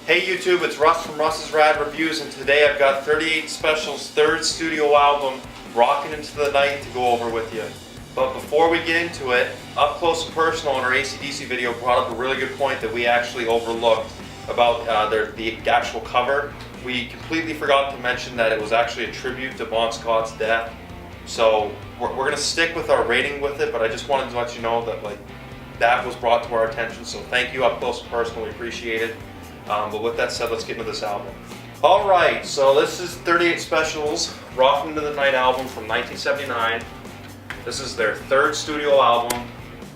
Hey YouTube, it's Russ from Russ's Rad Reviews, and today I've got 38 Special's third studio album, Rockin' Into the Night, to go over with you. But before we get into it, Up Close and Personal in our AC/DC video brought up a really good point that we actually overlooked about the actual cover. We completely forgot to mention that it was actually a tribute to Bon Scott's death. So we're going to stick with our rating with it, but I just wanted to let you know that that was brought to our attention. So thank you, Up Close and Personal, we appreciate it. But with that said, let's get into this album. Alright, so this is 38 Special's Rockin' Into the Night album from 1979. This is their third studio album.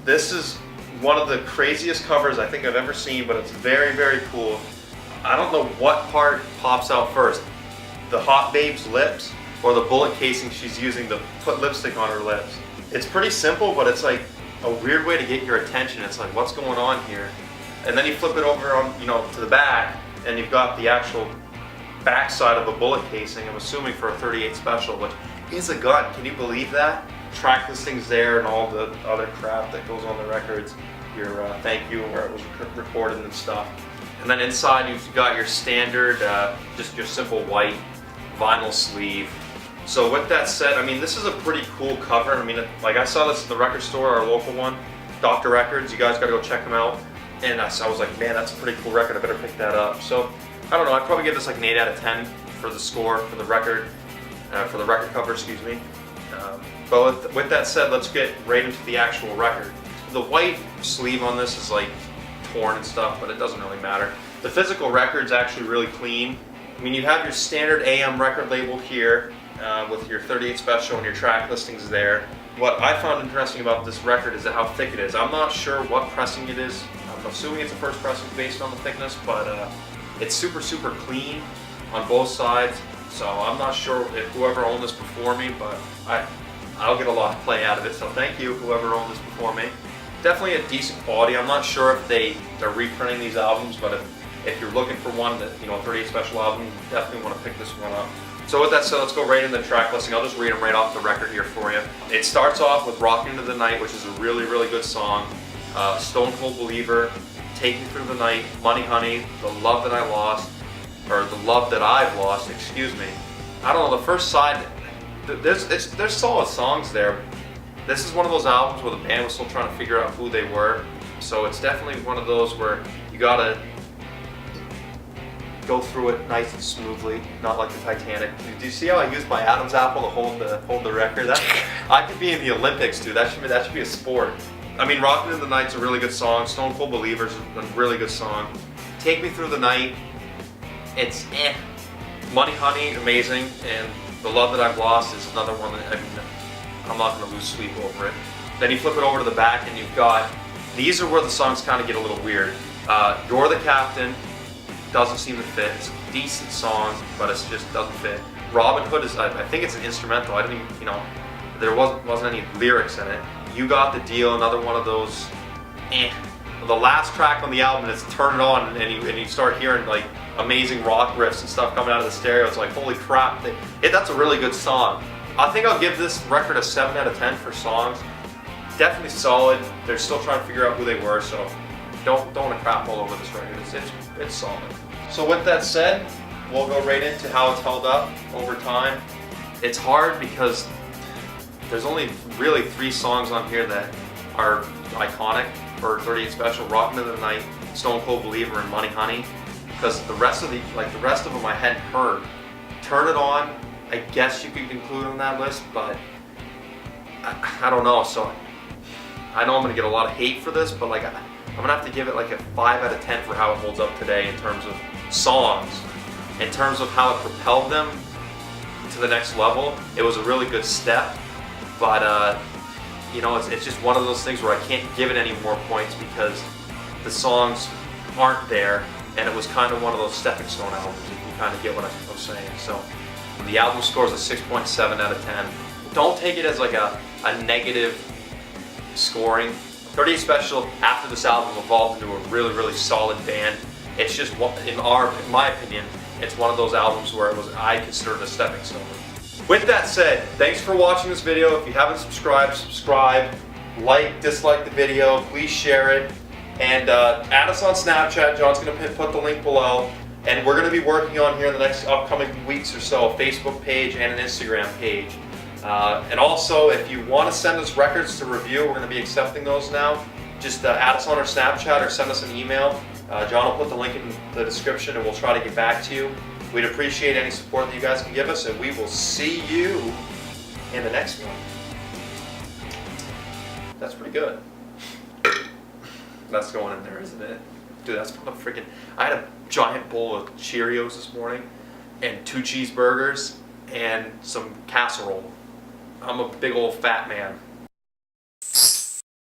This is one of the craziest covers I think I've ever seen, but it's very, very cool. I don't know what part pops out first, the hot babe's lips or the bullet casing she's using to put lipstick on her lips. It's pretty simple, but it's like a weird way to get your attention. It's like, what's going on here? And then you flip it over on, to the back, and you've got the actual back side of a bullet casing, I'm assuming for a 38 Special, which is a gun. Can you believe that? Track listings there and all the other crap that goes on the records, your thank you, where it was recorded and stuff. And then inside you've got your standard, just your simple white vinyl sleeve. So with that said, I mean, this is a pretty cool cover. I mean, like, I saw this at the record store, our local one, Dr. Records. You guys gotta go check them out. And I was like, man, that's a pretty cool record, I better pick that up. So, I don't know, I'd probably give this like an 8 out of 10 for the score, for the record cover, excuse me. But with that said, let's get right into the actual record. The white sleeve on this is like torn and stuff, but it doesn't really matter. The physical record's actually really clean. I mean, you have your standard AM record label here with your 38 Special and your track listings there. What I found interesting about this record is how thick it is. I'm not sure what pressing it is. I'm assuming it's a first pressing based on the thickness, but it's super, super clean on both sides. So I'm not sure if whoever owned this before me, but I'll get a lot of play out of it. So thank you, whoever owned this before me. Definitely a decent quality. I'm not sure if they're reprinting these albums, but if you're looking for one that, a 38 Special album, you definitely want to pick this one up. So with that said, let's go right into the track listing. I'll just read them right off the record here for you. It starts off with Rockin' Into the Night, which is a really, really good song. Stone Cold Believer, Take Me Through the Night, Money Honey, The Love That I Lost, or The Love That I've Lost, excuse me. I don't know, the first side, there's solid songs there. This is one of those albums where the band was still trying to figure out who they were. So it's definitely one of those where you gotta go through it nice and smoothly, not like the Titanic. Do you see how I used my Adam's apple to hold the record? I could be in the Olympics, dude. That should be a sport. I mean, Rockin' Into the Night's a really good song. Stone Cold Believer's a really good song. Take Me Through the Night, it's eh. Money Honey, amazing, and The Love That I've Lost is another one that, I'm not gonna lose sleep over it. Then you flip it over to the back and you've got, these are where the songs kind of get a little weird. You're the Captain, doesn't seem to fit. It's a decent song, but it just doesn't fit. Robin Hood is, I think it's an instrumental. I didn't even, there wasn't any lyrics in it. You Got the Deal, another one of those, eh. The last track on the album is Turn It On, and you start hearing like amazing rock riffs and stuff coming out of the stereo. It's like, holy crap, that's a really good song. I think I'll give this record a 7 out of 10 for songs. Definitely solid. They're still trying to figure out who they were, so don't want to crap all over this record. It's solid. So with that said, we'll go right into how it's held up over time. It's hard because there's only really 3 songs on here that are iconic for 38 Special: Rockin' Into the Night, Stone Cold Believer, and Money Honey. Because the rest of them I hadn't heard. Turn It On, I guess you could include on that list, but I don't know. So I know I'm gonna get a lot of hate for this, but I'm gonna have to give it like a 5 out of 10 for how it holds up today in terms of songs. In terms of how it propelled them to the next level, it was a really good step. But it's just one of those things where I can't give it any more points because the songs aren't there, and it was kind of one of those stepping stone albums, if you kind of get what I'm saying. So the album scores a 6.7 out of 10. Don't take it as like a negative scoring. 38 Special, after this album, evolved into a really, really solid band. It's just, in my opinion, it's one of those albums where I consider it a stepping stone. With that said, thanks for watching this video. If you haven't subscribed, subscribe. Like, dislike the video. Please share it. And add us on Snapchat. John's going to put the link below. And we're going to be working on here in the next upcoming weeks or so a Facebook page and an Instagram page. And also, if you want to send us records to review, we're going to be accepting those now. Just add us on our Snapchat or send us an email. John will put the link in the description and we'll try to get back to you. We'd appreciate any support that you guys can give us, and we will see you in the next one. That's pretty good. That's going in there, isn't it? Dude, that's fucking freaking... I had a giant bowl of Cheerios this morning, and 2 cheeseburgers, and some casserole. I'm a big old fat man.